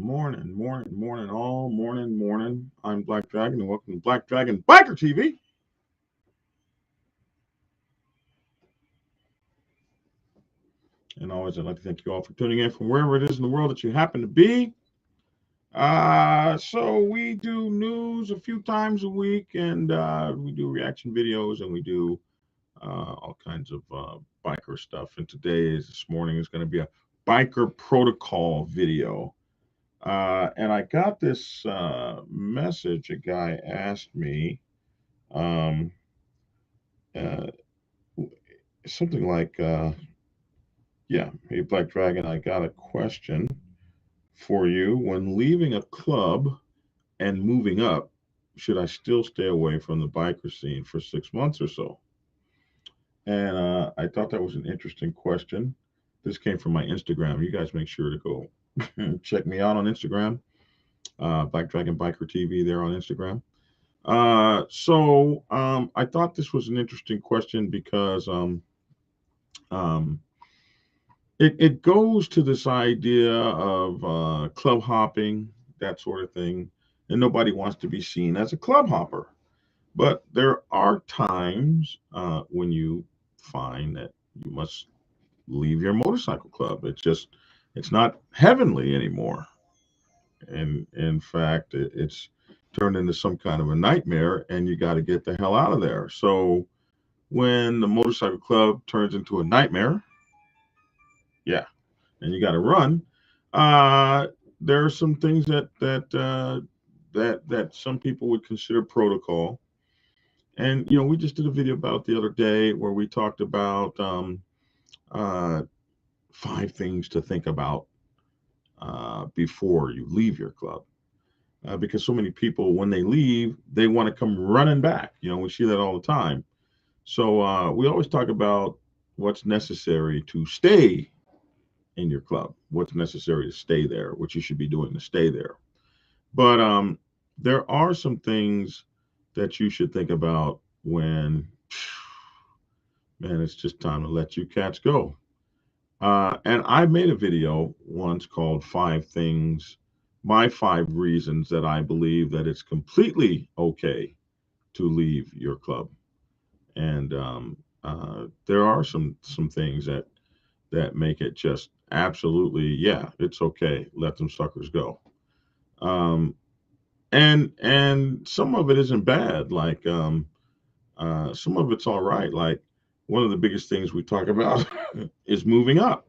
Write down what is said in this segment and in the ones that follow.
Morning. I'm Black Dragon, and welcome to Black Dragon Biker TV. And always, I'd like to thank you all for tuning in from wherever it is in the world that you happen to be. So we do news a few times a week, and we do reaction videos, and we do all kinds of biker stuff. And this morning is going to be a biker protocol video. And I got this message. A guy asked me uh, something like, hey, Black Dragon, I got a question for you. When leaving a club and moving up, should I still stay away from the biker scene for 6 months or so? And I thought that was an interesting question. This came from my Instagram. You guys make sure to go check me out on Instagram. Black Dragon Biker TV there on Instagram. I thought this was an interesting question because it goes to this idea of club hopping, that sort of thing, and nobody wants to be seen as a club hopper. But there are times when you find that you must leave your motorcycle club. It's not heavenly anymore. And in fact, it's turned into some kind of a nightmare, and you got to get the hell out of there. So when the motorcycle club turns into a nightmare, yeah, and you got to run, there are some things that some people would consider protocol. And we just did a video about the other day where we talked about 5 things to think about before you leave your club. Because so many people, when they leave, they want to come running back. We see that all the time. So we always talk about what's necessary to stay in your club, what's necessary to stay there, what you should be doing to stay there. But there are some things that you should think about when, man, it's just time to let you cats go. And I made a video once called 5 things, my 5 reasons that I believe that it's completely okay to leave your club. And there are some things that make it just absolutely, yeah, it's okay. Let them suckers go. And some of it isn't bad. Like some of it's all right. Like one of the biggest things we talk about is moving up.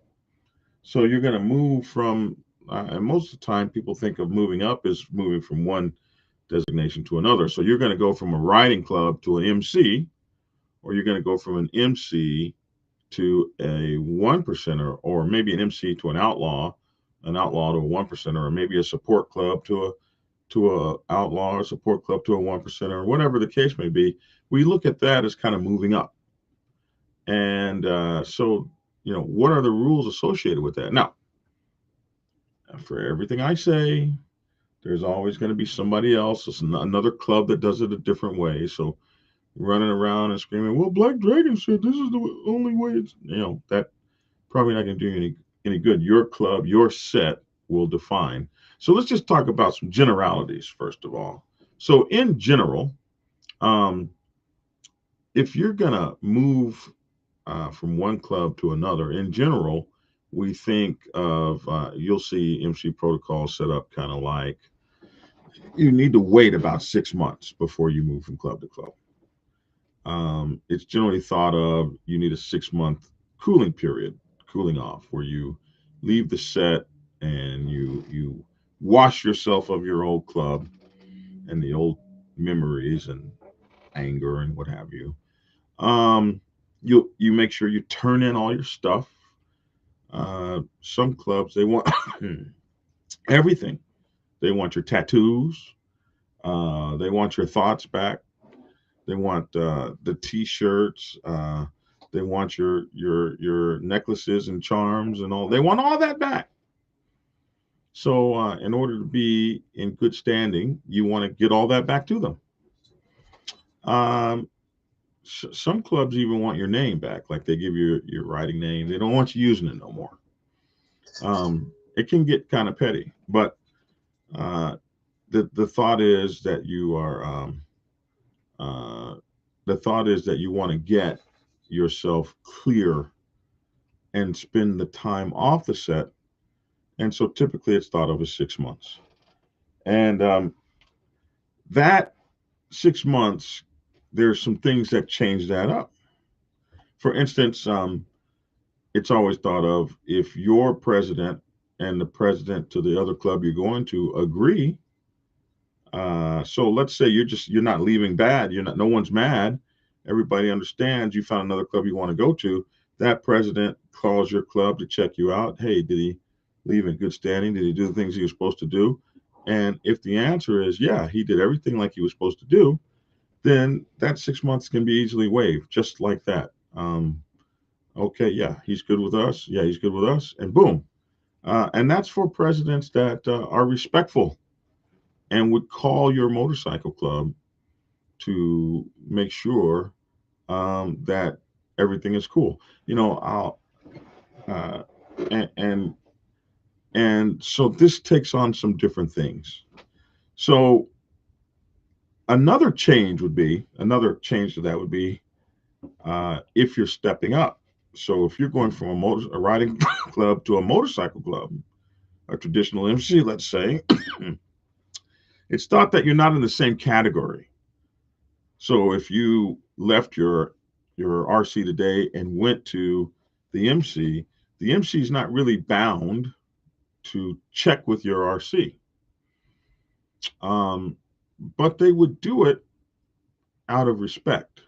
So you're going to move from, and most of the time people think of moving up as moving from one designation to another. So you're going to go from a riding club to an MC, or you're going to go from an MC to a 1%er, or maybe an MC to an outlaw to a 1%er, or maybe a support club to a outlaw, or support club to a 1%er, or whatever the case may be. We look at that as kind of moving up. And so what are the rules associated with that? Now, for everything I say, there's always going to be somebody else. It's another club that does it a different way. So running around and screaming, well, Black Dragon said this is the only way it's, that probably not going to do any good. Your club, your set will define. So let's just talk about some generalities first of all. So in general, if you're going to move from one club to another, in general, we think of, you'll see MC protocol set up kind of like you need to wait about 6 months before you move from club to club. It's generally thought of you need a 6-month cooling period, cooling off, where you leave the set and you wash yourself of your old club and the old memories and anger and what have you. You make sure you turn in all your stuff. Some clubs, they want everything. They want your tattoos. They want your thoughts back. They want the T-shirts. They want your necklaces and charms and all. They want all that back. So in order to be in good standing, you want to get all that back to them. Some clubs even want your name back, like they give you your riding name. They don't want you using it no more. It can get kind of petty, but Uh, the thought is that you are uh, the thought is that you want to get yourself clear and spend the time off the set, and so typically it's thought of as 6 months, and that 6 months, there's some things that change that up. For instance, it's always thought of if your president and the president to the other club you're going to agree. So let's say you're not leaving bad. You're not. No one's mad. Everybody understands you found another club you want to go to. That president calls your club to check you out. Hey, did he leave in good standing? Did he do the things he was supposed to do? And if the answer is yeah, he did everything like he was supposed to do, then that 6 months can be easily waived, just like that. Okay, yeah, he's good with us. Yeah, he's good with us, and boom. And that's for presidents that are respectful and would call your motorcycle club to make sure that everything is cool. You know, I'll uh, and and so this takes on some different things. So another change to that would be if you're stepping up. So if you're going from a riding club to a motorcycle club, a traditional MC, let's say, it's thought that you're not in the same category. So if you left your RC today and went to the MC is not really bound to check with your RC, um, but they would do it out of respect,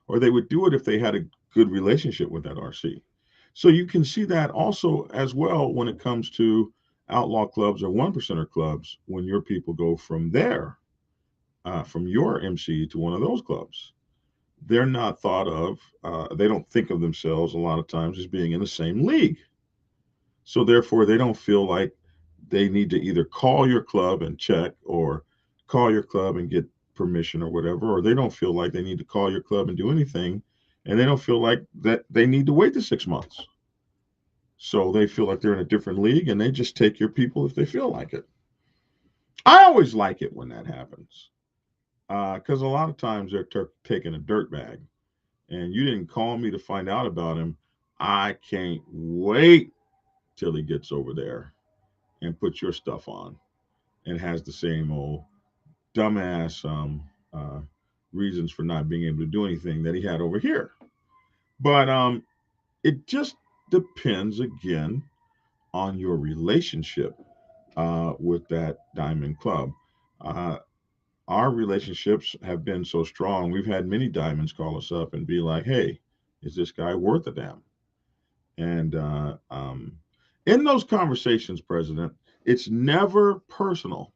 or they would do it if they had a good relationship with that RC. So you can see that also as well when it comes to outlaw clubs or one percenter clubs. When your people go from your MC to one of those clubs, they're not thought of, they don't think of themselves a lot of times as being in the same league. So therefore, they don't feel like they need to either call your club and check or call your club and get permission or whatever, or they don't feel like they need to call your club and do anything. And they don't feel like that they need to wait the 6 months. So they feel like they're in a different league and they just take your people if they feel like it. I always like it when that happens because a lot of times they're taking a dirt bag and you didn't call me to find out about him. I can't wait till he gets over there and puts your stuff on and has the same old dumbass uh, reasons for not being able to do anything that he had over here. But it just depends again on your relationship with that diamond club. Uh, our relationships have been so strong. We've had many diamonds call us up and be like, "Hey, is this guy worth a damn?" And in those conversations, President, it's never personal.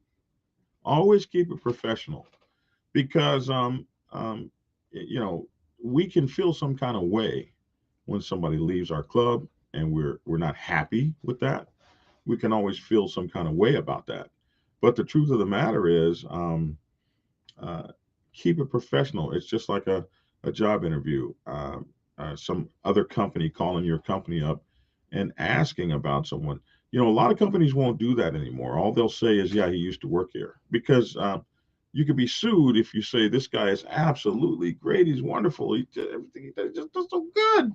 Always keep it professional because you know, we can feel some kind of way when somebody leaves our club and we're not happy with that. We can always feel some kind of way about that. But the truth of the matter is, uh, keep it professional. It's just like a job interview. Some other company calling your company up and asking about someone. You know, a lot of companies won't do that anymore. All they'll say is, "Yeah, he used to work here," because you could be sued if you say this guy is absolutely great. He's wonderful. He did everything he does, just does so good,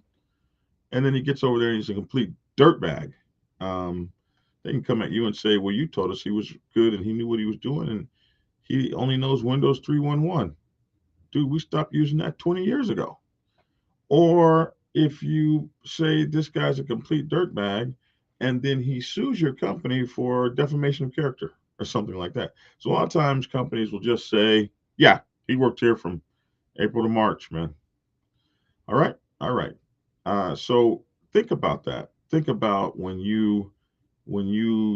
and then he gets over there and he's a complete dirtbag. Um, they can come at you and say, "Well, you told us he was good and he knew what he was doing, and he only knows Windows 3.11." Dude, we stopped using that 20 years ago. Or if you say this guy's a complete dirtbag and then he sues your company for defamation of character or something like that. So a lot of times companies will just say, yeah, he worked here from April to March, man. All right. All right. So think about that. Think about when you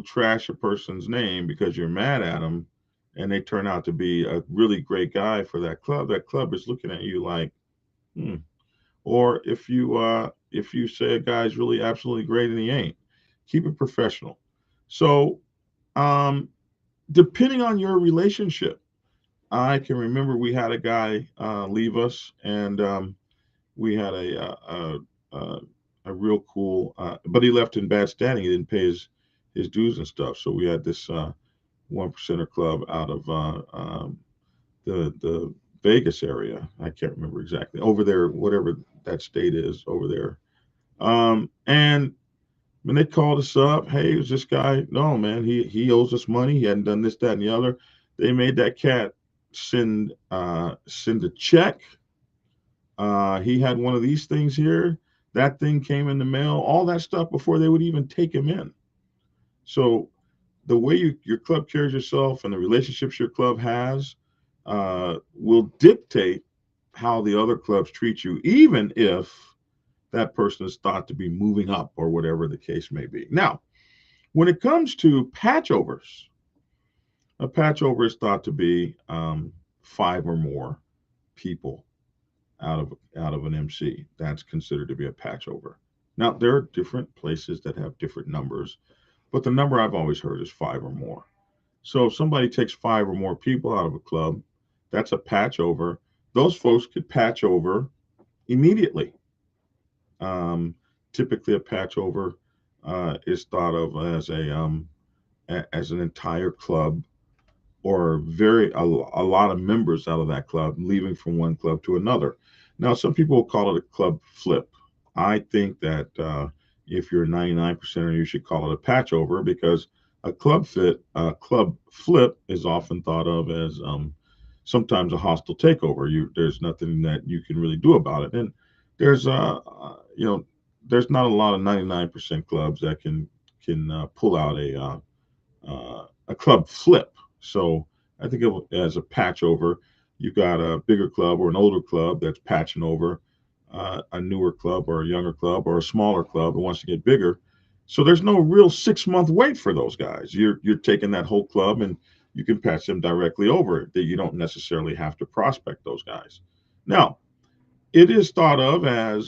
trash a person's name because you're mad at them and they turn out to be a really great guy for that club is looking at you like, hmm. Or if you say a guy's really absolutely great and he ain't, keep it professional. So um, depending on your relationship, I can remember we had a guy leave us, and we had a real cool, but he left in bad standing. He didn't pay his dues and stuff. So we had this. one percenter club out of the Vegas area. I can't remember exactly over there, whatever that state is over there. And when they called us up, hey, is this guy? No, man, he owes us money. He hadn't done this, that, and the other. They made that cat send a check. He had one of these things here. That thing came in the mail. All that stuff before they would even take him in. So the way your club carries yourself and the relationships your club has will dictate how the other clubs treat you, even if that person is thought to be moving up or whatever the case may be. Now, when it comes to patchovers, a patchover is thought to be five or more people out of an MC. That's considered to be a patchover. Now, there are different places that have different numbers, but the number I've always heard is five or more. So if somebody takes five or more people out of a club, that's a patch over. Those folks could patch over immediately. Um, Typically, a patch over is thought of as an entire club or a lot of members out of that club leaving from one club to another. Now, some people call it a club flip. I think that if you're a 99%er, you should call it a patch over because a club flip is often thought of as sometimes a hostile takeover. There's nothing that you can really do about it, and there's you know there's not a lot of 99% clubs that can pull out a club flip. So I think of it as a patch over. You've got a bigger club or an older club that's patching over a newer club or a younger club or a smaller club that wants to get bigger. So there's no real 6 month wait for those guys. You're taking that whole club and you can patch them directly over. That you don't necessarily have to prospect those guys. Now, it is thought of as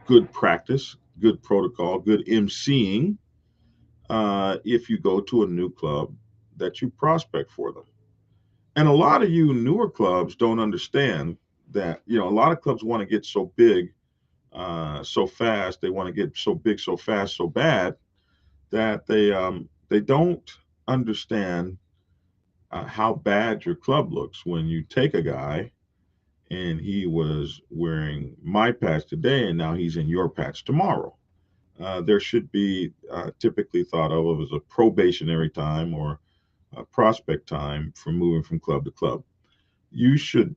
good practice, good protocol, good emceeing if you go to a new club that you prospect for them. And a lot of you newer clubs don't understand that, a lot of clubs want to get so big so fast. They want to get so big so fast so bad that they don't understand how bad your club looks when you take a guy and he was wearing my patch today and now he's in your patch tomorrow. There should be typically thought of as a probationary time or a prospect time for moving from club to club. You should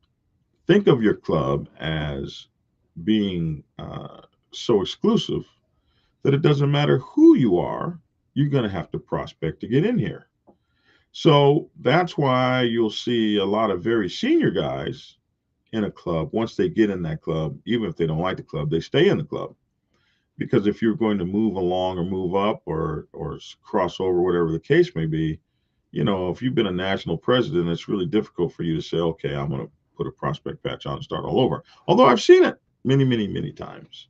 think of your club as being so exclusive that it doesn't matter who you are, you're going to have to prospect to get in here. So that's why you'll see a lot of very senior guys in a club. Once they get in that club, even if they don't like the club, they stay in the club. Because if you're going to move along or move up or cross over, whatever the case may be, if you've been a national president, it's really difficult for you to say, okay, I'm going to put a prospect patch on and start all over. Although I've seen it many, many, many times.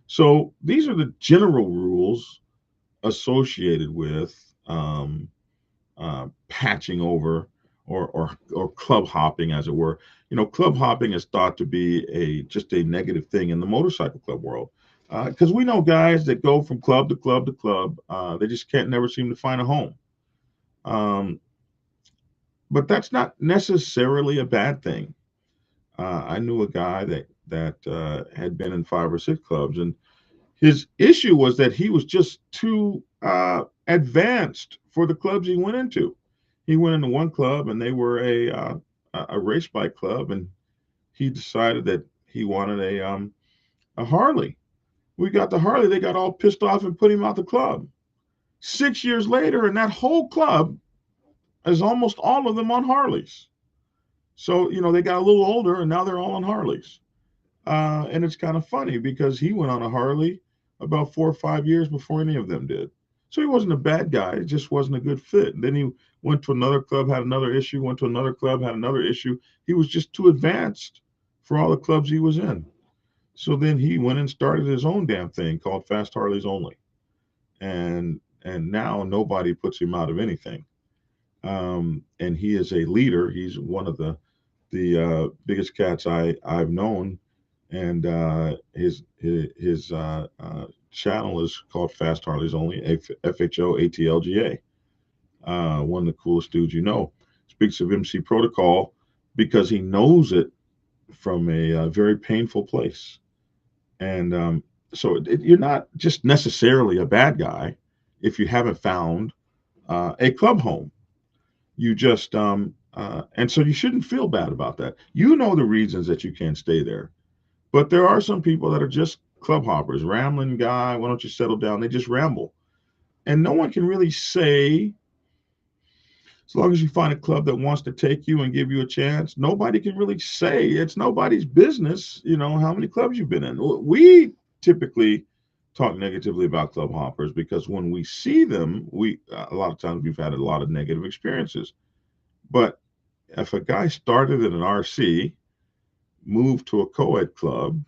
So these are the general rules associated with patching over or club hopping, as it were. Club hopping is thought to be just a negative thing in the motorcycle club world. Because we know guys that go from club to club to club, they just can't never seem to find a home. But that's not necessarily a bad thing. I knew a guy that had been in 5 or 6 clubs, and his issue was that he was just too advanced for the clubs he went into. He went into one club, and they were a race bike club, and he decided that he wanted a Harley. We got the Harley. They got all pissed off and put him out the club. 6 years later, and that whole club is almost all of them on Harleys. So, they got a little older and now they're all on Harleys. And it's kind of funny because he went on a Harley about 4 or 5 years before any of them did. So he wasn't a bad guy. It just wasn't a good fit. And then he went to another club, had another issue, went to another club, had another issue. He was just too advanced for all the clubs he was in. So then he went and started his own damn thing called Fast Harleys Only. And now nobody puts him out of anything. And he is a leader. He's one of the biggest cats I've known, and his channel is called Fast Harleys Only, FHOATLGA. One of the coolest dudes you know. Speaks of MC protocol because he knows it from a very painful place. And you're not just necessarily a bad guy if you haven't found a club home. You just, and so you shouldn't feel bad about that. You know the reasons that you can't stay there. But there are some people that are just club hoppers, rambling guy. Why don't you settle down? They just ramble. And no one can really say, as long as you find a club that wants to take you and give you a chance, nobody can really say it's nobody's business, how many clubs you've been in. We typically talk negatively about club hoppers because when we see them, a lot of times we've had a lot of negative experiences. But if a guy started at an RC, moved to a co-ed club,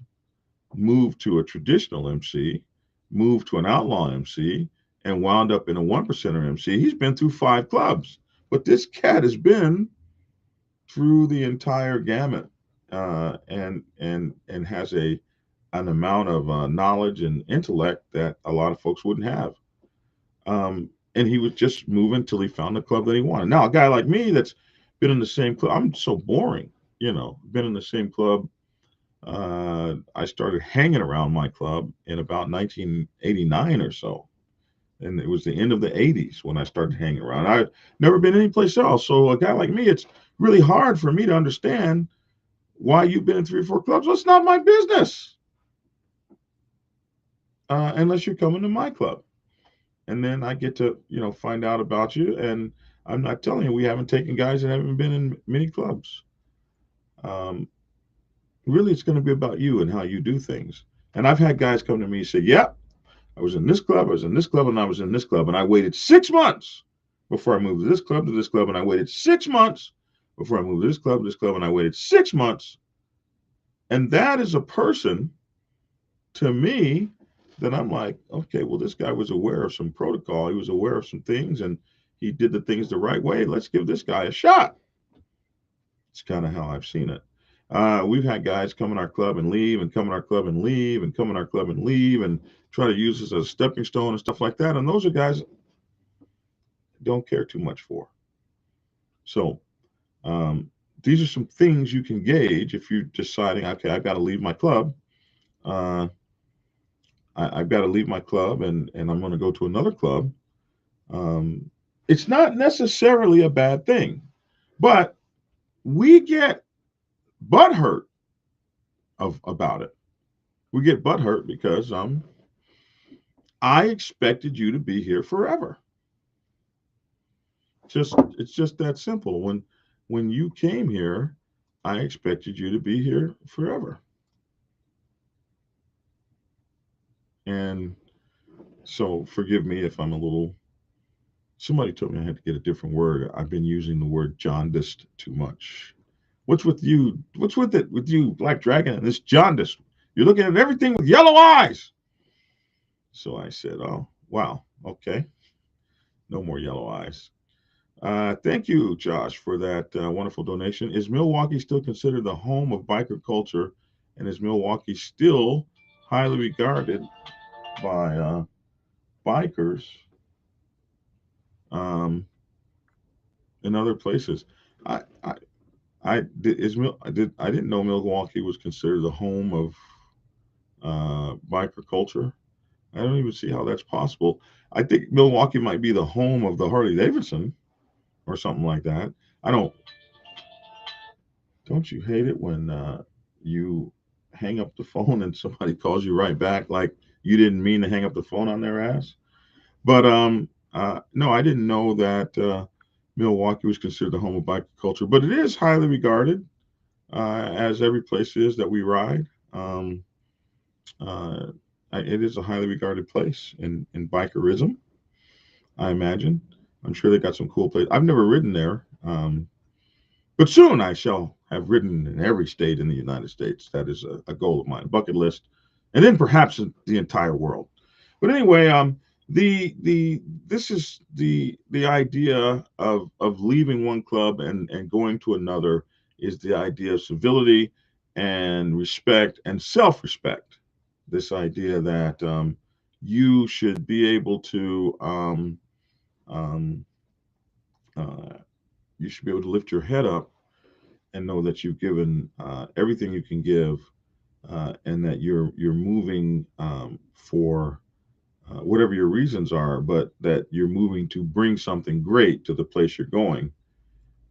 moved to a traditional MC, moved to an outlaw MC, and wound up in a 1%er MC, he's been through 5 clubs. But this cat has been through the entire gamut, and has an amount of knowledge and intellect that a lot of folks wouldn't have. And he was just moving till he found the club that he wanted. Now, a guy like me that's been in the same club, I'm so boring, been in the same club. I started hanging around my club in about 1989 or so. And it was the end of the 80s when I started hanging around. I've never been anyplace else. So a guy like me, it's really hard for me to understand why you've been in 3 or 4 clubs. Well, it's not my business, unless you're coming to my club. And then I get to, find out about you. And I'm not telling you, we haven't taken guys that haven't been in many clubs. Really, it's going to be about you and how you do things. And I've had guys come to me and say, "Yeah, I was in this club, I was in this club, and I was in this club. And I waited 6 months before I moved to this club, and I waited 6 months before I moved to this club, and I waited 6 months." And that is a person, to me, that I'm like, okay, well, this guy was aware of some protocol. He was aware of some things, and he did the things the right way. Let's give this guy a shot. It's kind of how I've seen it. We've had guys come in our club and leave, and come in our club and leave, and come in our club and leave, and try to use us as a stepping stone and stuff like that. And those are guys I don't care too much for. So these are some things you can gauge if you're deciding, okay, I've got to leave my club. I've got to leave my club, and I'm going to go to another club. It's not necessarily a bad thing, but we get butthurt about it. We get butthurt because I expected you to be here forever. It's just that simple. When you came here, I expected you to be here forever. And so forgive me if I'm a little. Somebody told me I had to get a different word. I've been using the word jaundiced too much. What's with you? What's with it with you, Black Dragon, and this jaundice? You're looking at everything with yellow eyes. So I said, oh, wow, okay. No more yellow eyes. Thank you, Josh, for that wonderful donation. Is Milwaukee still considered the home of biker culture? And is Milwaukee still highly regarded by bikers in other places? I didn't know Milwaukee was considered the home of biker culture. I don't even see how that's possible. I think Milwaukee might be the home of the Harley Davidson or something like that. Don't you hate it when you hang up the phone and somebody calls you right back like you didn't mean to hang up the phone on their ass? But no, I didn't know that Milwaukee was considered the home of biker culture, but it is highly regarded, as every place is that we ride. It is a highly regarded place in bikerism, I imagine. I'm sure they got some cool places. I've never ridden there, but soon I shall have ridden in every state in the United States. That is a goal of mine, bucket list, and then perhaps the entire world. But anyway, this is the idea of leaving one club and going to another is the idea of civility and respect and self-respect. This idea that you should be able to um, uh, you should be able to lift your head up and know that you've given everything you can give, and that you're moving for whatever your reasons are, but that you're moving to bring something great to the place you're going,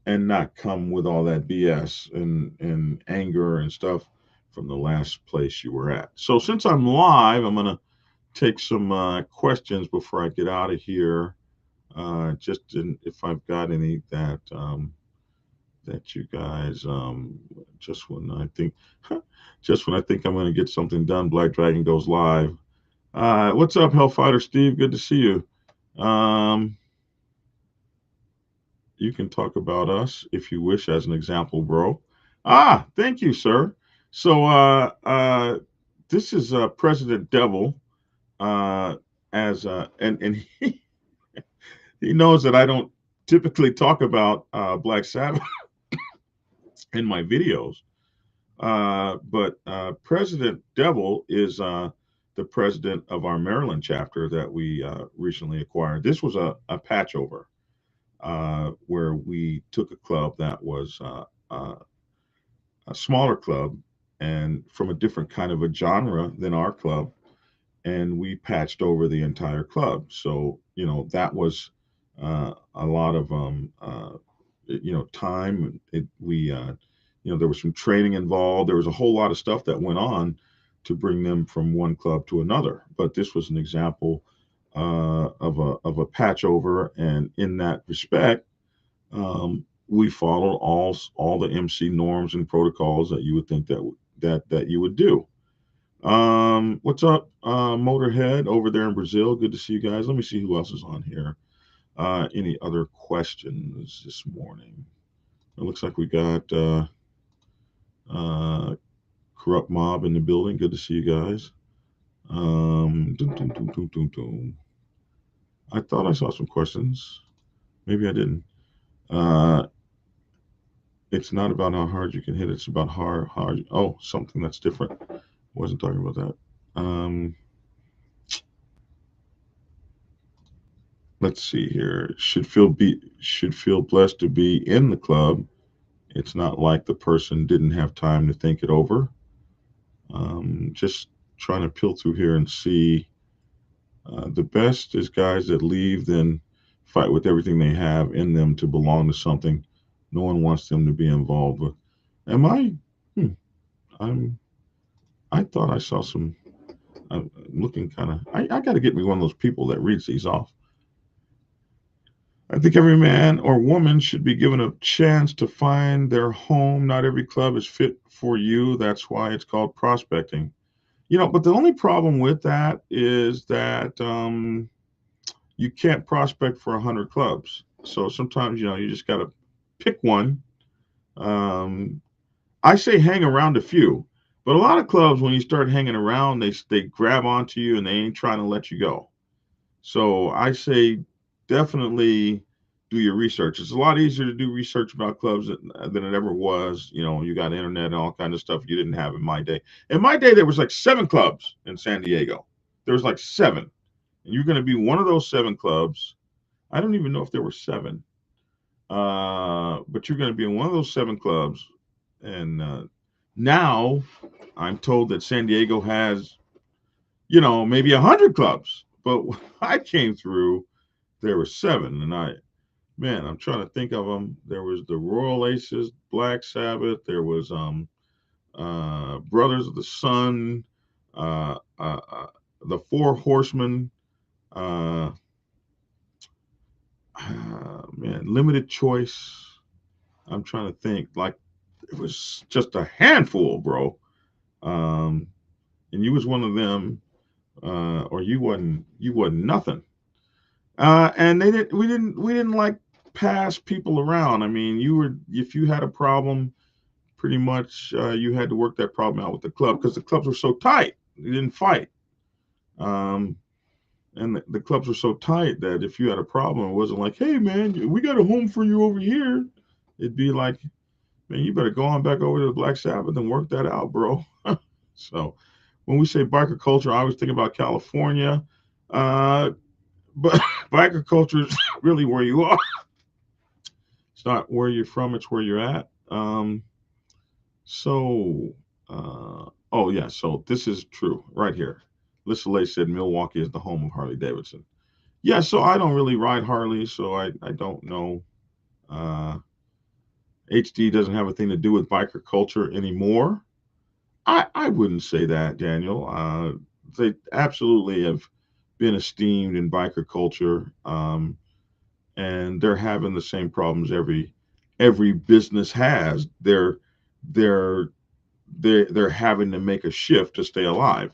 and not come with all that BS and anger and stuff from the last place you were at. So since I'm live, I'm gonna take some questions before I get out of here. If I've got any that you guys just when I think just when I think I'm going to get something done, Black Dragon goes live. What's up, Hellfighter Steve? Good to see you. You can talk about us if you wish, as an example, bro. Thank you, sir. So this is President Devil, uh, as and he knows that I don't typically talk about Black Sabbath in my videos. But President Devil is the president of our Maryland chapter that we recently acquired. This was a patchover where we took a club that was a smaller club and from a different kind of a genre than our club, and we patched over the entire club. So that was a lot of time. There was some training involved. There was a whole lot of stuff that went on to bring them from one club to another. But this was an example of a patch over, and in that respect, we followed all the MC norms and protocols that you would think that you would do. What's up, Motorhead over there in Brazil? Good to see you guys. Let me see who else is on here. Any other questions this morning? It looks like we got Corrupt Mob in the building. Good to see you guys. Dun, dun, dun, dun, dun, dun. I thought I saw some questions. Maybe I didn't. Uh, it's not about how hard you can hit. It's about hard. Oh, something that's different. Wasn't talking about that. Let's see here. Should feel blessed to be in the club. It's not like the person didn't have time to think it over. Just trying to peel through here and see. The best is guys that leave, then fight with everything they have in them to belong to something no one wants them to be involved with. Am I? I'm. I thought I saw some. I'm looking kind of. I got to get me one of those people that reads these off. I think every man or woman should be given a chance to find their home. Not every club is fit for you. That's why it's called prospecting. But the only problem with that is that you can't prospect for 100 clubs. So sometimes, you just got to pick one. I say hang around a few, but a lot of clubs, when you start hanging around, they grab onto you and they ain't trying to let you go. So I say definitely do your research. It's a lot easier to do research about clubs than it ever was. You got internet and all kinds of stuff you didn't have in my day. In my day, there was like 7 clubs in San Diego. There was like 7. And you're going to be one of those 7 clubs. I don't even know if there were 7. But you're going to be in one of those 7 clubs. And now I'm told that San Diego has, maybe 100 clubs. But when I came through, there were 7. And I'm trying to think of them. There was the Royal Aces, Black Sabbath. There was Brothers of the Sun, the Four Horsemen. Limited choice. I'm trying to think. Like, it was just a handful, bro. And you was one of them, or you wasn't nothing. And we didn't like pass people around. I mean, if you had a problem, pretty much you had to work that problem out with the club, because the clubs were so tight. They didn't fight. And the clubs were so tight that if you had a problem, it wasn't like, hey, man, we got a home for you over here. It'd be like, man, you better go on back over to the Black Sabbath and work that out, bro. So when we say biker culture, I always think about California. Uh, but biker culture is really where you are. It's not where you're from, it's where you're at. So, oh yeah, so this is true right here. Lissa said Milwaukee is the home of Harley Davidson. Yeah, so I don't really ride Harley, so I don't know. Uh, HD doesn't have a thing to do with biker culture anymore. I wouldn't say that, Daniel. They absolutely have been esteemed in biker culture, and they're having the same problems every business has. They're they're having to make a shift to stay alive,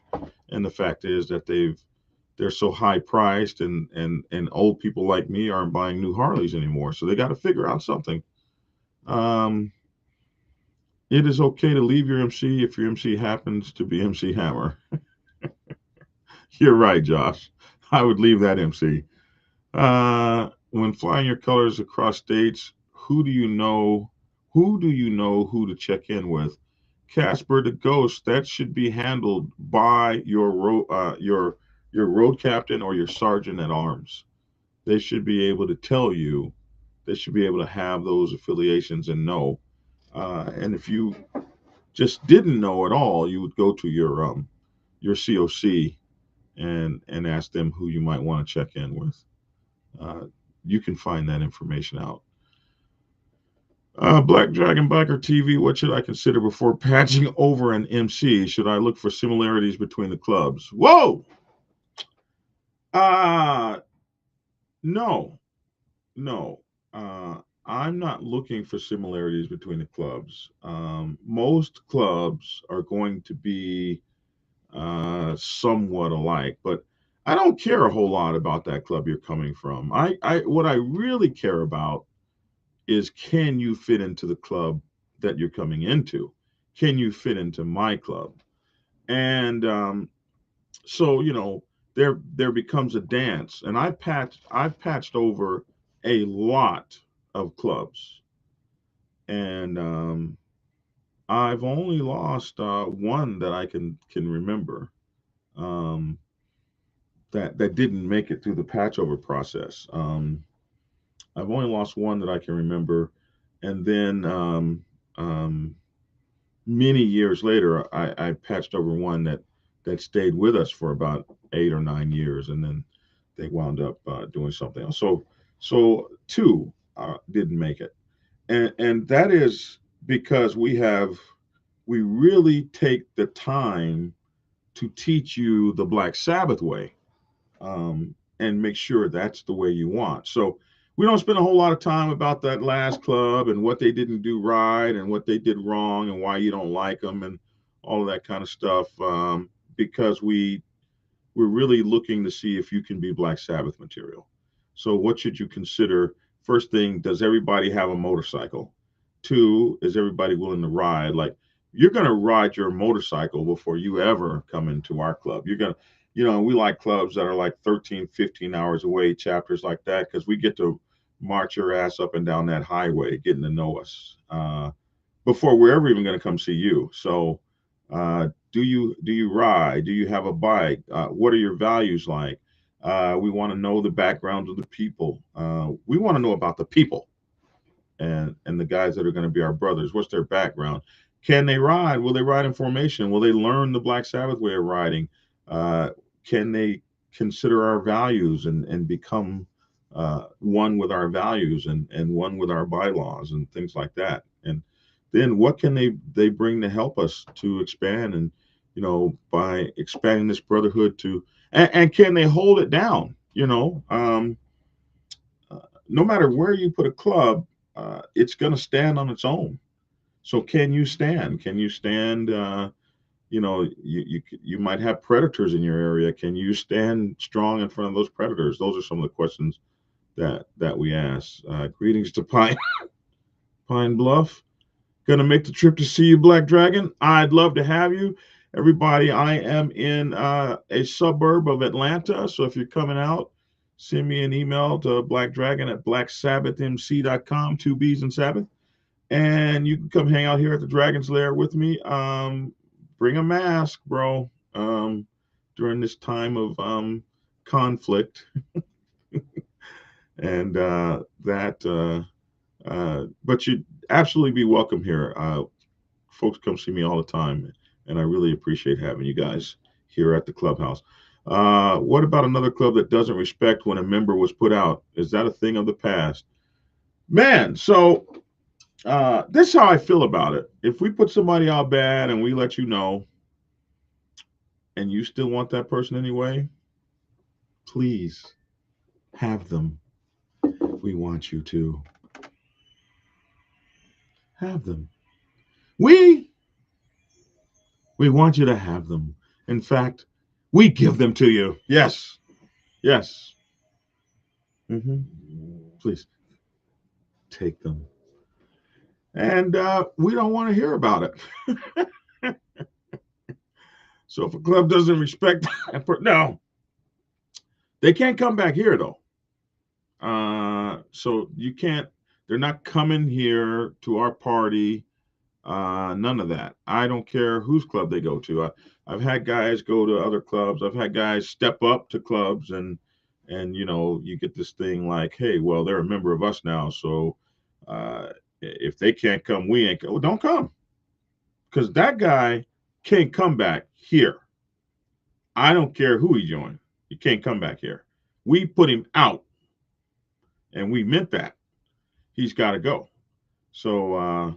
and the fact is that they're so high priced, and old people like me aren't buying new Harleys anymore, so they got to figure out something. Um, it is okay to leave your MC if your MC happens to be MC Hammer. You're right, Josh. I would leave that MC. When flying your colors across states, Who do you know who to check in with? Casper the Ghost. That should be handled by your road captain or your sergeant at arms. They should be able to tell you. They should be able to have those affiliations and know. And if you just didn't know at all, you would go to your COC and ask them who you might want to check in with. Uh, you can find that information out. Black Dragon Biker TV. What should I consider before patching over an MC? Should I look for similarities between the clubs? Whoa! Uh no, no. I'm not looking for similarities between the clubs. Most clubs are going to be somewhat alike, but I don't care a whole lot about that club you're coming from. What I really care about is, can you fit into the club that you're coming into? Can you fit into my club? And so there becomes a dance, and I've patched over a lot of clubs, and I've only lost one that I can remember, um, that didn't make it through the patchover process. I've only lost one that I can remember, and then many years later, I patched over one that stayed with us for about 8 or 9 years, and then they wound up doing something else. So two didn't make it, and that is because we really take the time to teach you the Black Sabbath way, and make sure that's the way you want. So we don't spend a whole lot of time about that last club and what they didn't do right and what they did wrong and why you don't like them and all of that kind of stuff, because we're really looking to see if you can be Black Sabbath material. So what should you consider? First thing, does everybody have a motorcycle? Two, is everybody willing to ride? Like, you're going to ride your motorcycle before you ever come into our club. You're going to, we like clubs that are like 13, 15 hours away, chapters like that, because we get to march your ass up and down that highway, getting to know us before we're ever even going to come see you. So, do you ride? Do you have a bike? What are your values like? We want to know the backgrounds of the people. We want to know about the people and the guys that are going to be our brothers. What's their background? Can they ride? Will they ride in formation? Will they learn the Black Sabbath way of riding? Uh, can they consider our values and become one with our values and one with our bylaws and things like that? And then what can they bring to help us to expand, and by expanding this brotherhood to, and can they hold it down? No matter where you put a club, it's going to stand on its own. So can you stand? Can you stand? You might have predators in your area. Can you stand strong in front of those predators? Those are some of the questions that we ask. Greetings to Pine Bluff. Gonna make the trip to see you, Black Dragon. I'd love to have you. Everybody, I am in a suburb of Atlanta. So if you're coming out, send me an email to blackdragon@blacksabbathmc.com, two B's in Sabbath. And you can come hang out here at the Dragon's Lair with me. Bring a mask, bro. During this time of conflict, and but you'd absolutely be welcome here. Folks come see me all the time, and I really appreciate having you guys here at the clubhouse. What about another club that doesn't respect when a member was put out? Is that a thing of the past? Man, so this is how I feel about it. If we put somebody out bad and we let you know, and you still want that person anyway, please have them. We want you to have them. We want you to have them. In fact, we give them to you. Yes. Yes. Please take them. And we don't want to hear about it. So if a club doesn't respect no, they can't come back here though. So you can't, they're not coming here to our party. None of that. I don't care whose club they go to. I've had guys go to other clubs. I've had guys step up to clubs and you know, you get this thing like, hey, well, they're a member of us now. So if they can't come, we ain't, well, don't come. Because that guy can't come back here. I don't care who he joined. He can't come back here. We put him out. And we meant that. He's got to go. So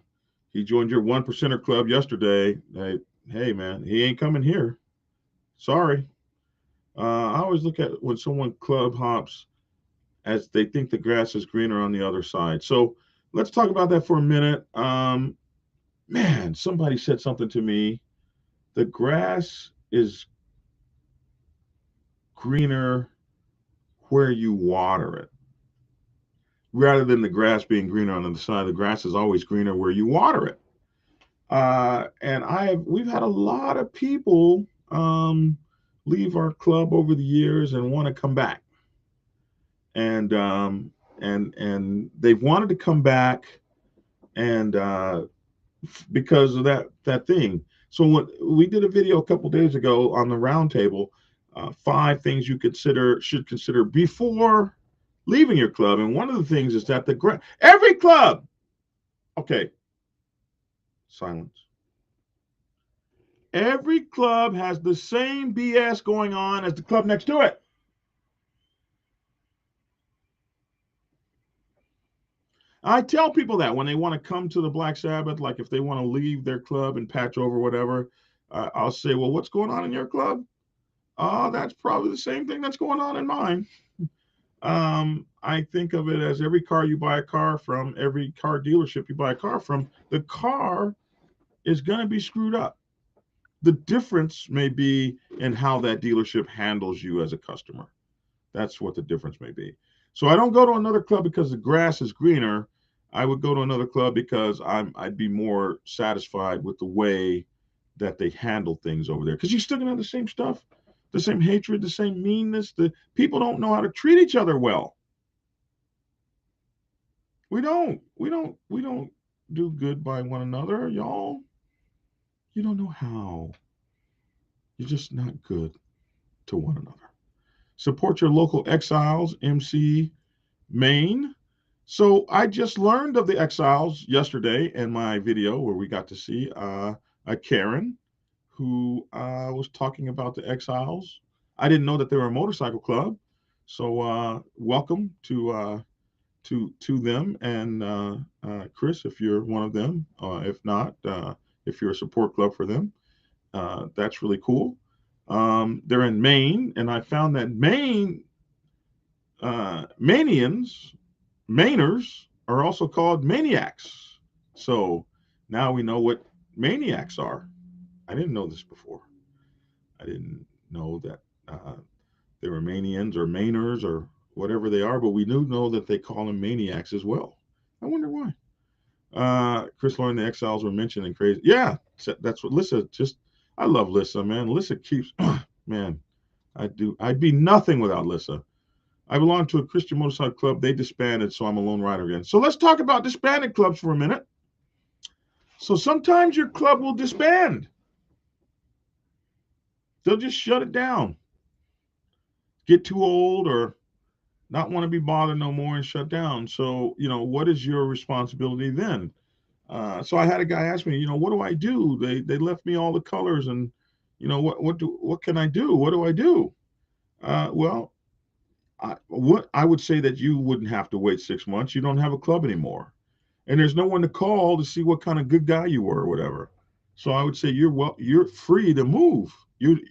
he joined your 1%er club yesterday. Hey, man, he ain't coming here. Sorry. I always look at when someone club hops as they think the grass is greener on the other side. So let's talk about that for a minute. Man, somebody said something to me. The grass is greener where you water it. Rather than the grass being greener on the side, the grass is always greener where you water it. And we've had a lot of people leave our club over the years and want to come back. And they've wanted to come back and because of that thing. So what we did a video a couple days ago on the roundtable, 5 things you should consider before leaving your club. And one of the things is that every club, okay, silence. Every club has the same BS going on as the club next to it. I tell people that when they want to come to the Black Sabbath, like if they want to leave their club and patch over whatever, I'll say, well, what's going on in your club? That's probably the same thing that's going on in mine. I think of it as every car you buy a car from, every car dealership you buy a car from, the car is going to be screwed up. The difference may be in how that dealership handles you as a customer. That's what the difference may be. So I don't go to another club because the grass is greener. I would go to another club because I'd be more satisfied with the way that they handle things over there. Because you're still gonna have the same stuff, the same hatred, the same meanness. The people don't know how to treat each other well. We don't do good by one another, y'all. You don't know how. You're just not good to one another. Support your local exiles, MC Maine. So I just learned of the exiles yesterday in my video where we got to see a Karen who was talking about the exiles. I didn't know that they were a motorcycle club. So welcome to them. And Chris, if you're one of them, if not, if you're a support club for them, that's really cool. They're in Maine, and I found that Mainers are also called maniacs. So now we know what maniacs are. I didn't know this before. I didn't know that they were Manians or Mainers or whatever they are, but we do know that they call them maniacs as well. I wonder why. Chris Lauren, the exiles were mentioned in crazy. Yeah, that's what Lissa I love Lissa, man. Lissa keeps, man, I'd be nothing without Lissa. I belong to a Christian motorcycle club. They disbanded, so I'm a lone rider again. So let's talk about disbanded clubs for a minute. So sometimes your club will disband. They'll just shut it down. get too old or not want to be bothered no more and shut down. So, what is your responsibility then? So I had a guy ask me, what do I do? They left me all the colors, and what can I do? What do I do? Well, what I would say that you wouldn't have to wait 6 months. You don't have a club anymore, and there's no one to call to see what kind of good guy you were or whatever. So I would say you're free to move. You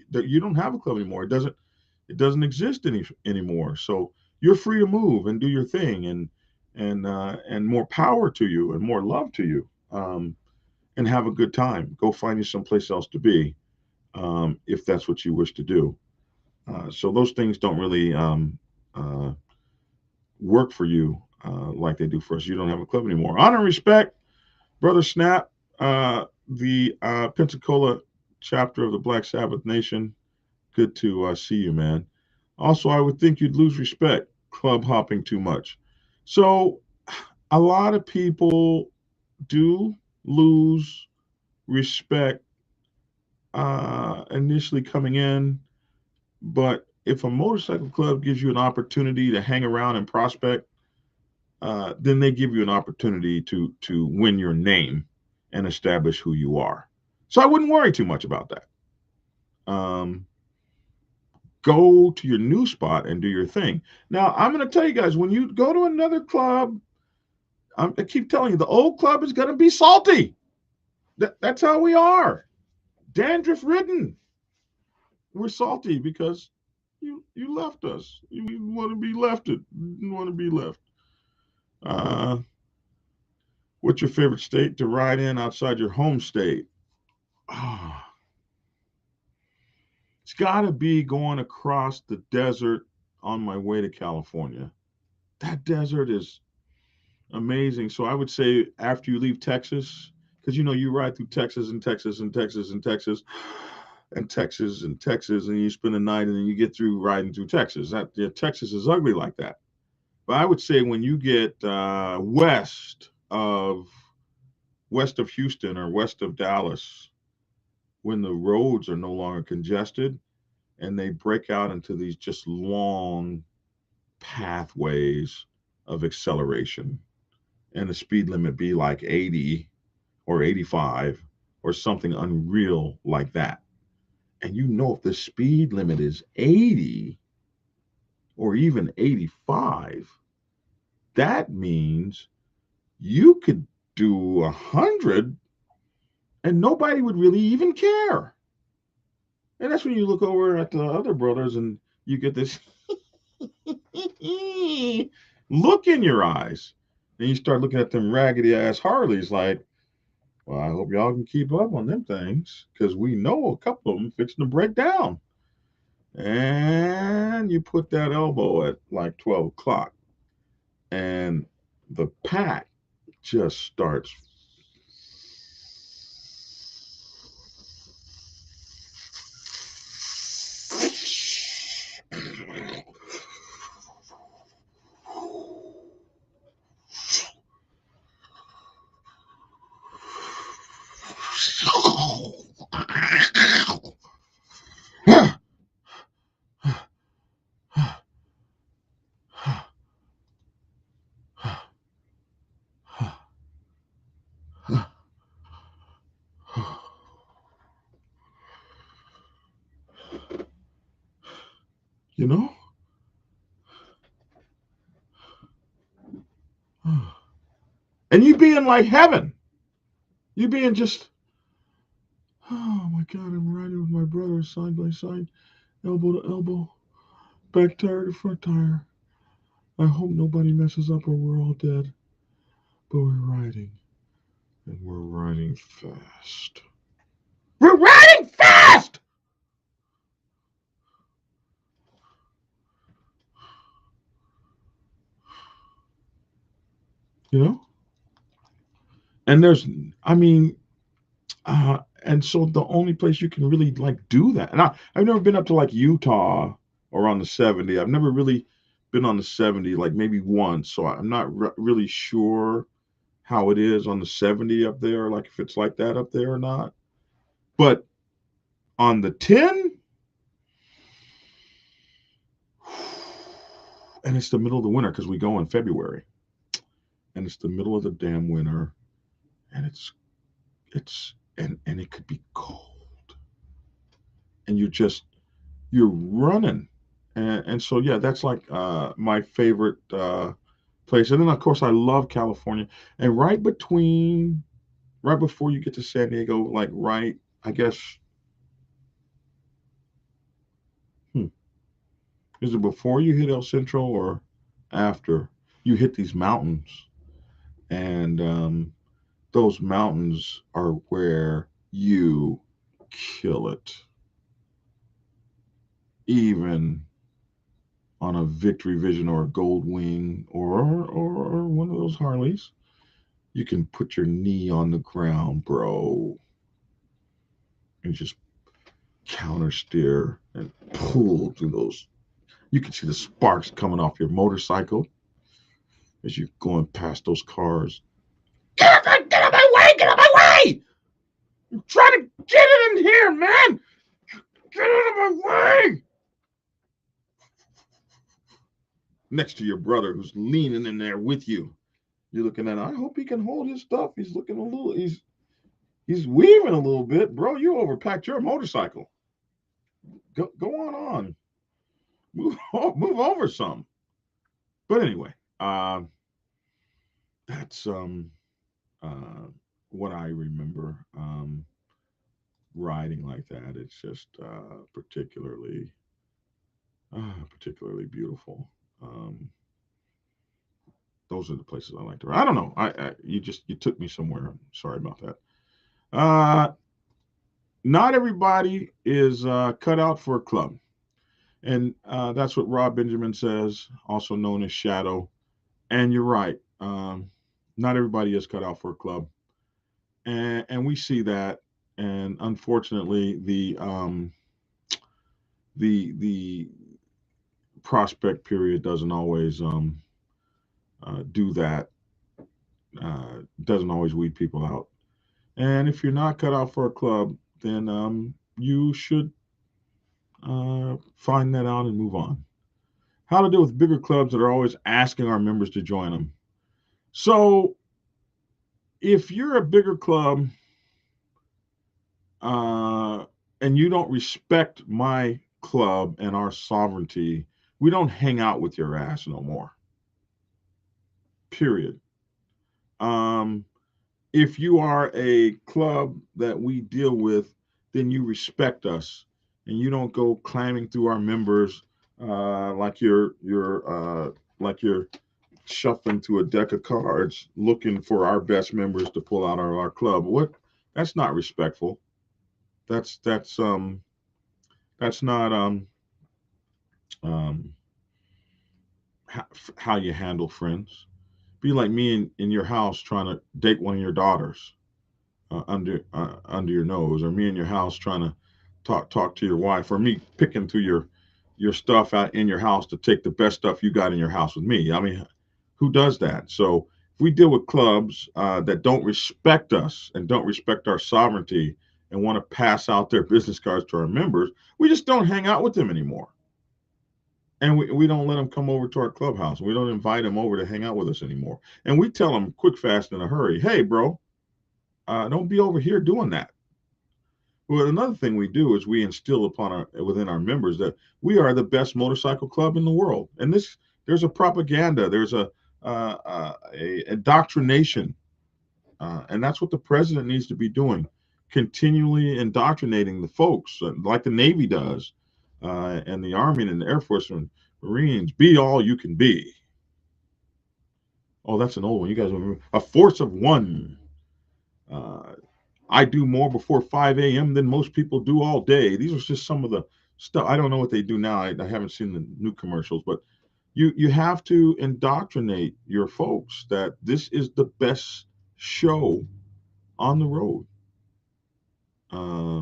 don't have a club anymore. It doesn't exist anymore. So you're free to move and do your thing, and more power to you and more love to you, and have a good time. Go find you someplace else to be, if that's what you wish to do. So those things don't really uh, work for you like they do for us. You don't have a club anymore. Honor and respect, brother Snap, the Pensacola chapter of the Black Sabbath Nation. Good to see you, man. Also, I would think you'd lose respect club hopping too much. So a lot of people do lose respect initially coming in, but if a motorcycle club gives you an opportunity to hang around and prospect, then they give you an opportunity to win your name and establish who you are. So I wouldn't worry too much about that. Go to your new spot and do your thing. Now, I'm going to tell you guys, when you go to another club, I keep telling you, the old club is going to be salty. That's how we are. Dandruff ridden. We're salty because you left us. You want to be left. You want to be left. What's your favorite state to ride in outside your home state? It's got to be going across the desert on my way to California. That desert is amazing. So I would say after you leave Texas, because you ride through Texas and Texas and Texas and Texas and Texas and Texas, and you spend the night, and then you get through riding through Texas. Texas is ugly like that. But I would say when you get west of Houston or west of Dallas, when the roads are no longer congested and they break out into these just long pathways of acceleration, and the speed limit be like 80 or 85 or something unreal like that. And if the speed limit is 80 or even 85, that means you could do 100 and nobody would really even care. And that's when you look over at the other brothers and you get this look in your eyes. And you start looking at them raggedy ass Harleys like, well, I hope y'all can keep up on them things, because we know a couple of them fixing to break down. And you put that elbow at like 12 o'clock, and the pack just starts. You know? And you be in like heaven. You being just, oh my God, I'm riding with my brother side by side, elbow to elbow, back tire to front tire. I hope nobody messes up or we're all dead. But we're riding. And we're riding fast. We're riding fast! You know? And and so the only place you can really like do that, and I've never been up to like Utah or on the 70. I've never really been on the 70, like maybe once. So I'm not really sure how it is on the 70 up there, like if it's like that up there or not. But on the 10, and it's the middle of the winter because we go in February, and it's the middle of the damn winter, and and it could be cold, and you're running, and so yeah, that's like my favorite place. And then of course I love California, and right before you get to San Diego, like right, I guess, hmm, is it before you hit El Centro or after you hit these mountains? And those mountains are where you kill it, even on a Victory Vision or a Gold Wing or one of those Harleys. You can put your knee on the ground, bro, and just counter steer and pull through those. You can see the sparks coming off your motorcycle as you're going past those cars. Get out of my way! Get out of my way! I'm trying to get it in here, man! Get out of my way! Next to your brother who's leaning in there with you. You're looking at, I hope he can hold his stuff. He's looking a little, he's weaving a little bit. Bro, you overpacked your motorcycle. Go on. Move over some. But anyway, that's uh, what I remember riding like that. It's just particularly beautiful. Um, those are the places I like to ride. I don't know. You took me somewhere. I'm sorry about that. Not everybody is cut out for a club. And that's what Rob Benjamin says, also known as Shadow. And you're right. Not everybody is cut out for a club. And we see that. And unfortunately, the prospect period doesn't always do that. Doesn't always weed people out. And if you're not cut out for a club, then you should find that out and move on. How to deal with bigger clubs that are always asking our members to join them. So, if you're a bigger club uh, and you don't respect my club and our sovereignty, we don't hang out with your ass no more. Period. Um, if you are a club that we deal with, then you respect us, and you don't go climbing through our members like you're shuffling through a deck of cards looking for our best members to pull out of our club. What? That's not respectful. That's not um how you handle friends. Be like me in your house trying to date one of your daughters under your nose, or me in your house trying to talk to your wife, or me picking through your stuff out in your house to take the best stuff you got in your house with me. I mean, who does that? So if we deal with clubs that don't respect us and don't respect our sovereignty and want to pass out their business cards to our members, we just don't hang out with them anymore. And we don't let them come over to our clubhouse. We don't invite them over to hang out with us anymore. And we tell them quick, fast, in a hurry, hey, bro, don't be over here doing that. Well, another thing we do is we instill within our members that we are the best motorcycle club in the world. And there's a propaganda, there's a indoctrination, and that's what the president needs to be doing, continually indoctrinating the folks, like the Navy does, and the Army and the Air Force and Marines. Be all you can be. Oh, that's an old one. You guys remember? A force of one. Uh, I do more before 5 a.m. than most people do all day. These are just some of the stuff. I don't know what they do now. I haven't seen the new commercials, but you have to indoctrinate your folks that this is the best show on the road. Uh,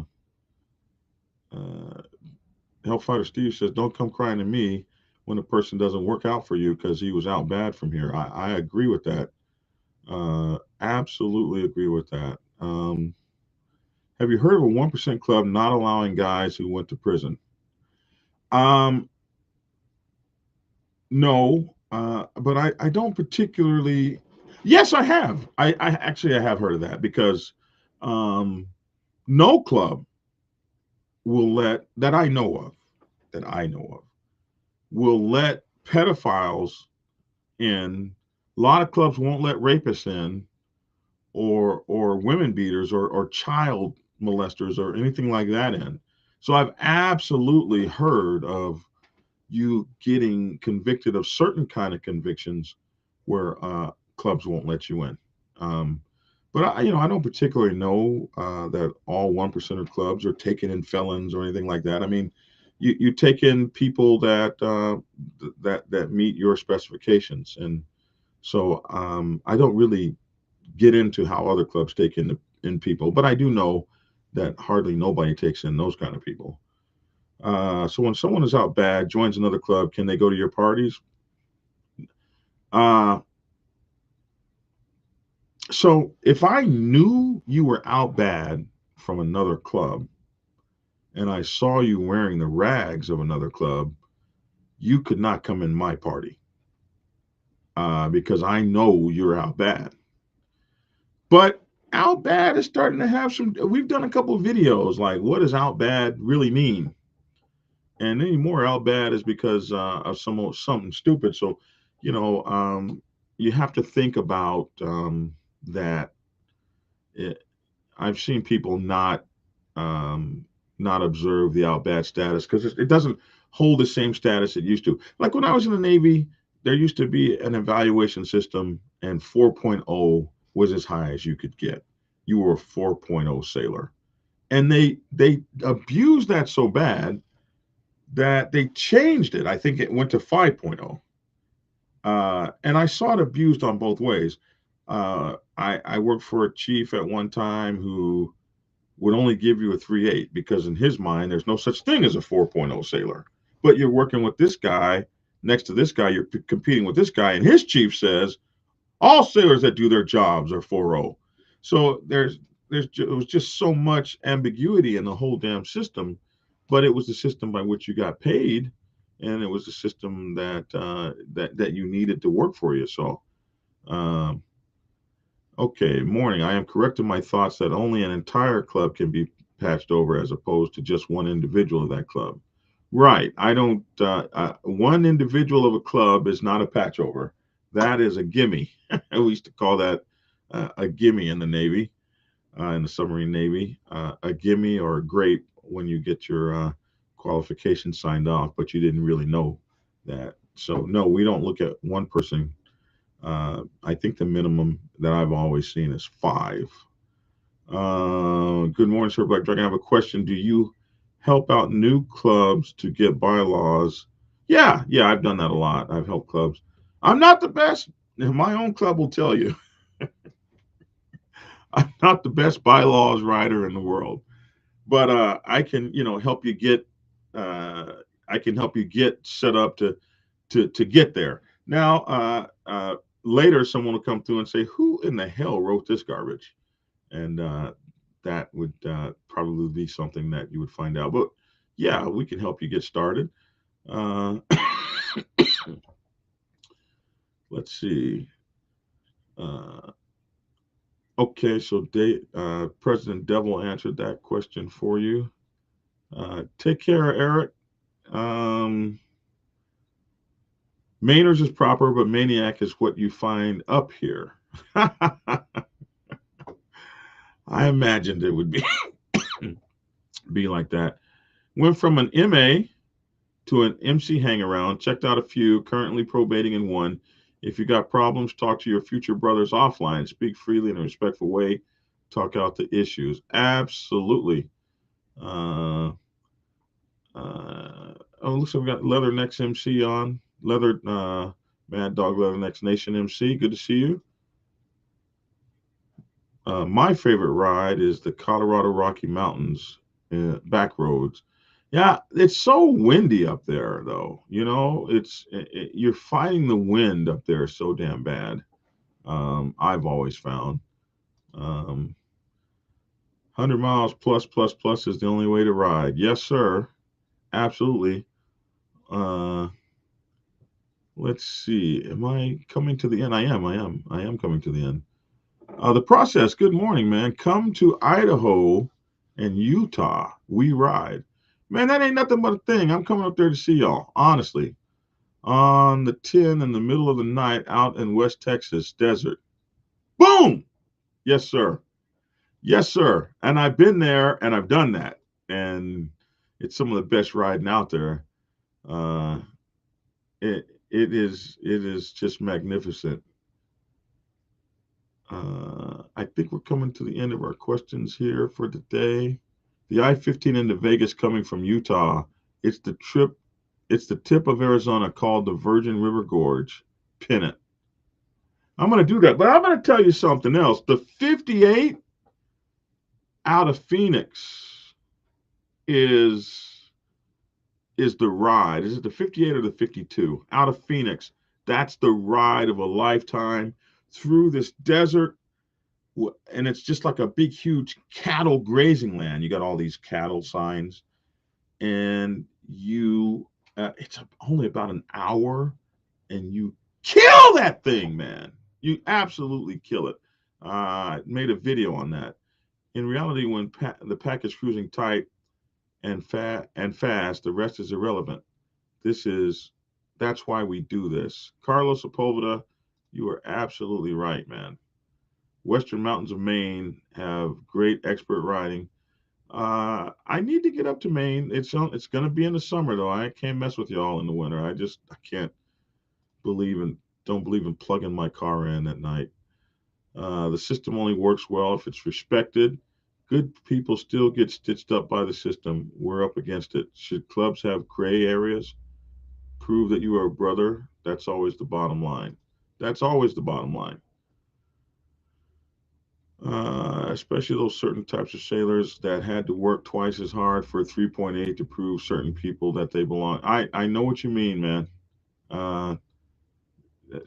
uh, Hellfighter Steve says, "Don't come crying to me when a person doesn't work out for you because he was out bad from here." I agree with that. Absolutely agree with that. Have you heard of a 1% club not allowing guys who went to prison? Um, No, but I don't particularly. Yes, I have. I actually I have heard of that because um, no club will let that I know of that I know of will let pedophiles in. A lot of clubs won't let rapists in, or women beaters, or child molesters, or anything like that in. So I've absolutely heard of you getting convicted of certain kind of convictions where clubs won't let you in. Um, but I don't particularly know that all 1% clubs are taking in felons or anything like that. I mean, you take in people that meet your specifications, and so I don't really get into how other clubs take in people, but I do know that hardly nobody takes in those kind of people. So when someone is out bad, joins another club, can they go to your parties? Uh, so if I knew you were out bad from another club and I saw you wearing the rags of another club, you could not come in my party because I know you're out bad. But out bad is starting to have some. We've done a couple of videos like what does out bad really mean, and anymore out bad is because of something stupid. So, you know, you have to think about that. It, I've seen people um, not observe the out bad status because it doesn't hold the same status it used to. Like when I was in the Navy, there used to be an evaluation system, and 4.0 was as high as you could get. You were a 4.0 sailor, and they abused that so bad that they changed it. I think it went to 5.0. And I saw it abused on both ways. I worked for a chief at one time who would only give you a 3.8 because in his mind, there's no such thing as a 4.0 sailor. But you're working with this guy next to this guy, you're competing with this guy, and his chief says all sailors that do their jobs are 4.0. So it was just so much ambiguity in the whole damn system, but it was the system by which you got paid, and it was the system that you needed to work for you. So, um, okay, morning. I am correct in my thoughts that only an entire club can be patched over as opposed to just one individual of that club. Right. I don't. One individual of a club is not a patch over. That is a gimme. We used to call that a gimme in the Navy, in the submarine Navy, a gimme or a grape when you get your qualifications signed off, but you didn't really know that. So no, we don't look at one person. I think the minimum that I've always seen is five. Good morning, Sir Black Dragon. I have a question. Do you help out new clubs to get bylaws? Yeah, I've done that a lot. I've helped clubs. I'm not the best. My own club will tell you I'm not the best bylaws writer in the world, but I can, help you get. Uh, I can help you get set up to get there. Now, later, someone will come through and say, "Who in the hell wrote this garbage?" And that would probably be something that you would find out. But yeah, we can help you get started. Uh, let's see. Uh, okay, so President Devil answered that question for you. Take care, Eric. Um, Manners is proper, but maniac is what you find up here. I imagined it would be like that. Went from an MA to an MC hangaround, checked out a few, currently probating in one. If you got problems, talk to your future brothers offline. Speak freely in a respectful way. Talk out the issues. Absolutely. Uh, looks like we got Leathernecks MC on. Mad Dog Leathernecks Nation MC. Good to see you. My favorite ride is the Colorado Rocky Mountains back roads. Yeah, it's so windy up there, though. You're fighting the wind up there so damn bad. I've always found 100 miles plus is the only way to ride. Yes, sir. Absolutely. Uh, Let's see. Am I coming to the end? I am coming to the end. The process. Good morning, man. Come to Idaho and Utah. We ride. Man, that ain't nothing but a thing. I'm coming up there to see y'all. Honestly, on the 10 in the middle of the night out in West Texas desert. Boom. Yes, sir. Yes, sir. And I've been there and I've done that, and it's some of the best riding out there. Uh, it is just magnificent. I think we're coming to the end of our questions here for today. The I-15 into Vegas coming from Utah. It's the trip. It's the tip of Arizona called the Virgin River Gorge. Pin it. I'm going to do that, but I'm going to tell you something else. The 58 out of Phoenix is the ride. Is it the 58 or the 52 out of Phoenix? That's the ride of a lifetime through this desert, and it's just like a big, huge cattle grazing land. You got all these cattle signs, and it's only about an hour, and you kill that thing, man. You absolutely kill it. I made a video on that. In reality, when the pack is cruising tight and fast, the rest is irrelevant. That's why we do this. Carlos Sepulveda, you are absolutely right, man. Western mountains of Maine have great expert riding. I need to get up to Maine. It's going to be in the summer though. I can't mess with y'all in the winter. I can't believe in don't believe in plugging my car in at night. The system only works well if it's respected. Good people still get stitched up by the system. We're up against it. Should clubs have gray areas? Prove that you are a brother. That's always the bottom line. That's always the bottom line. Especially those certain types of sailors that had to work twice as hard for a 3.8 to prove certain people that they belong. I know what you mean, man. Uh,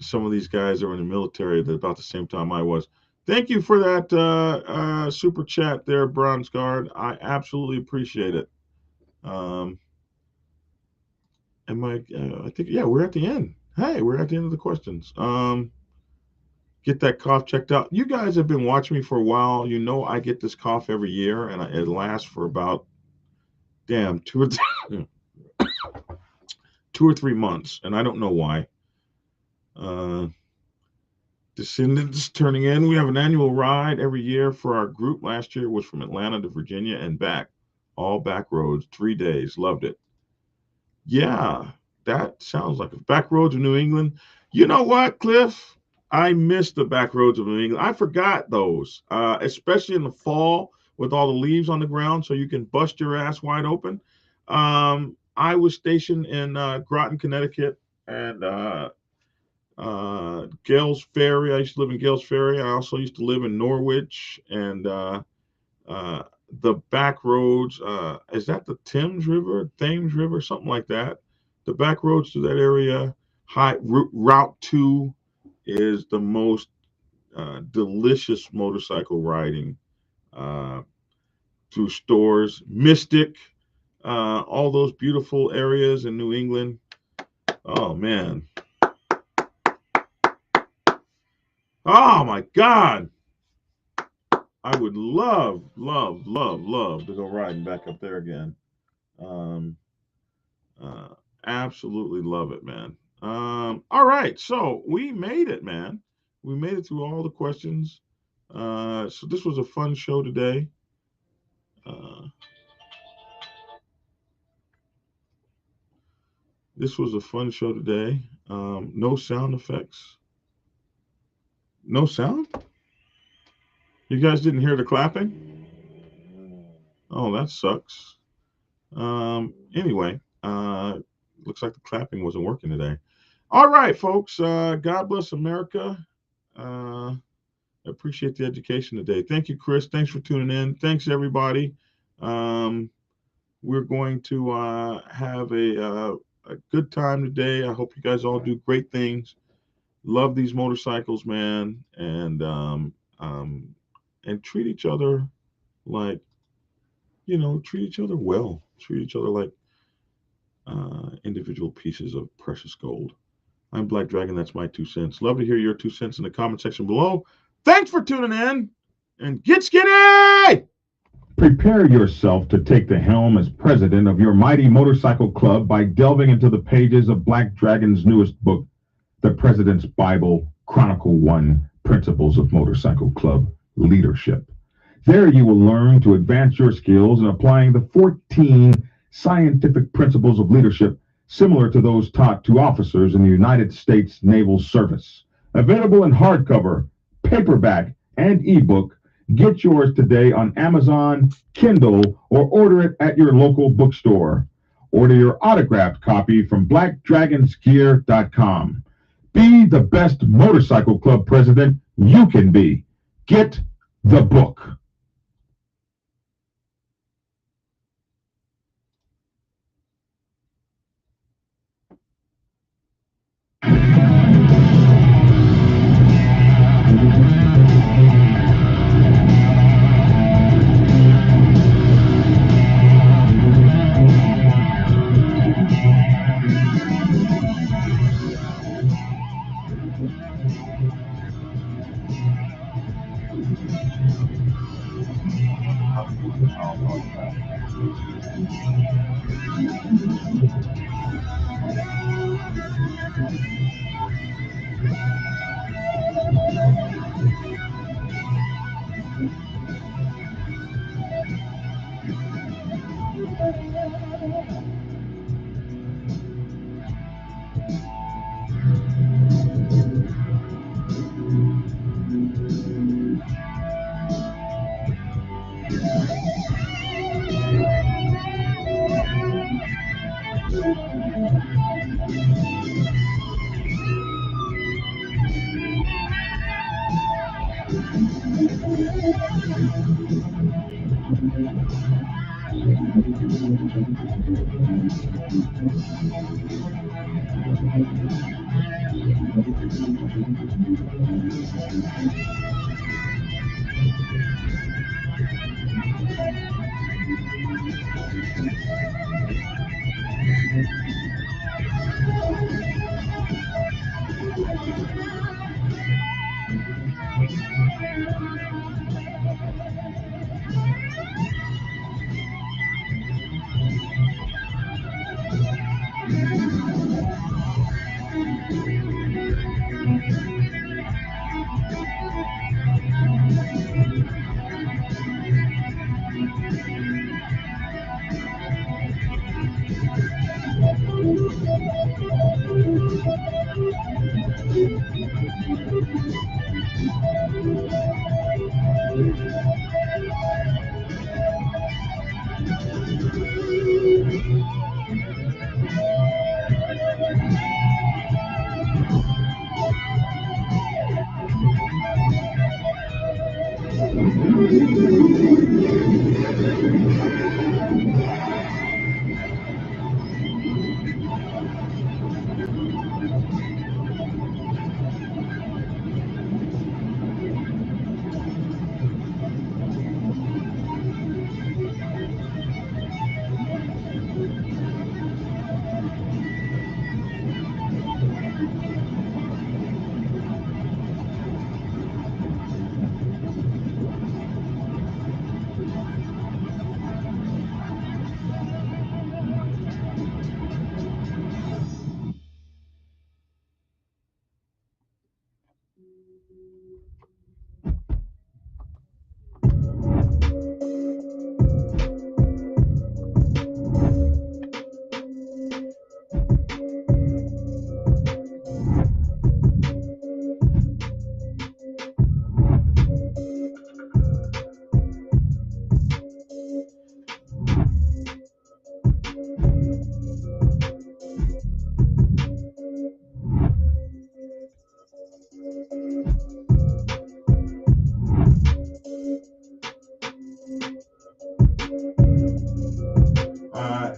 some of these guys are in the military at about the same time I was. Thank you for that super chat there, Bronze Guard. I absolutely appreciate it. Um, I think, yeah, we're at the end. Hey, we're at the end of the questions. Get that cough checked out. You guys have been watching me for a while. You know I get this cough every year, and it lasts for about damn 2 or 3 months, and I don't know why. Uh, Descendants turning in. We have an annual ride every year for our group. Last year was from Atlanta to Virginia and back, all back roads, 3 days. Loved it. Yeah, that sounds like a back roads of New England. You know what, Cliff? I miss the back roads of New England. I forgot those, especially in the fall with all the leaves on the ground, so you can bust your ass wide open. I was stationed in Groton, Connecticut, and Gales Ferry. I used to live in Gales Ferry. I also used to live in Norwich, and uh, the back roads. Is that the Thames River, something like that? The back roads to that area. Route 2 is the most delicious motorcycle riding uh, through stores. Mystic, all those beautiful areas in New England. Oh man. Oh my God. I would love, love, love, love to go riding back up there again. Um, uh, Absolutely love it, man. All right, so we made it, man. We made it through all the questions. So this was a fun show today. Uh, this was a fun show today. No sound effects. No sound? You guys didn't hear the clapping? Oh, that sucks. Anyway, looks like the clapping wasn't working today. All right, folks. God bless America. I appreciate the education today. Thank you, Chris. Thanks for tuning in. Thanks, everybody. Um, we're going to have a good time today. I hope you guys all do great things. Love these motorcycles, man, and treat each other like treat each other well. Treat each other like individual pieces of precious gold. I'm Black Dragon. That's my 2 cents. Love to hear your 2 cents in the comment section below. Thanks for tuning in, and get skinny! Prepare yourself to take the helm as president of your mighty motorcycle club by delving into the pages of Black Dragon's newest book, The President's Bible, Chronicle 1, Principles of Motorcycle Club Leadership. There you will learn to advance your skills in applying the 14 scientific principles of leadership similar to those taught to officers in the United States Naval Service. Available in hardcover, paperback, and ebook. Get yours today on Amazon, Kindle, or order it at your local bookstore. Order your autographed copy from blackdragonsgear.com. Be the best motorcycle club president you can be. Get the book.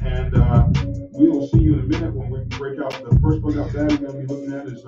And we will see you in a minute when we break out the first book out that we're going to be looking at is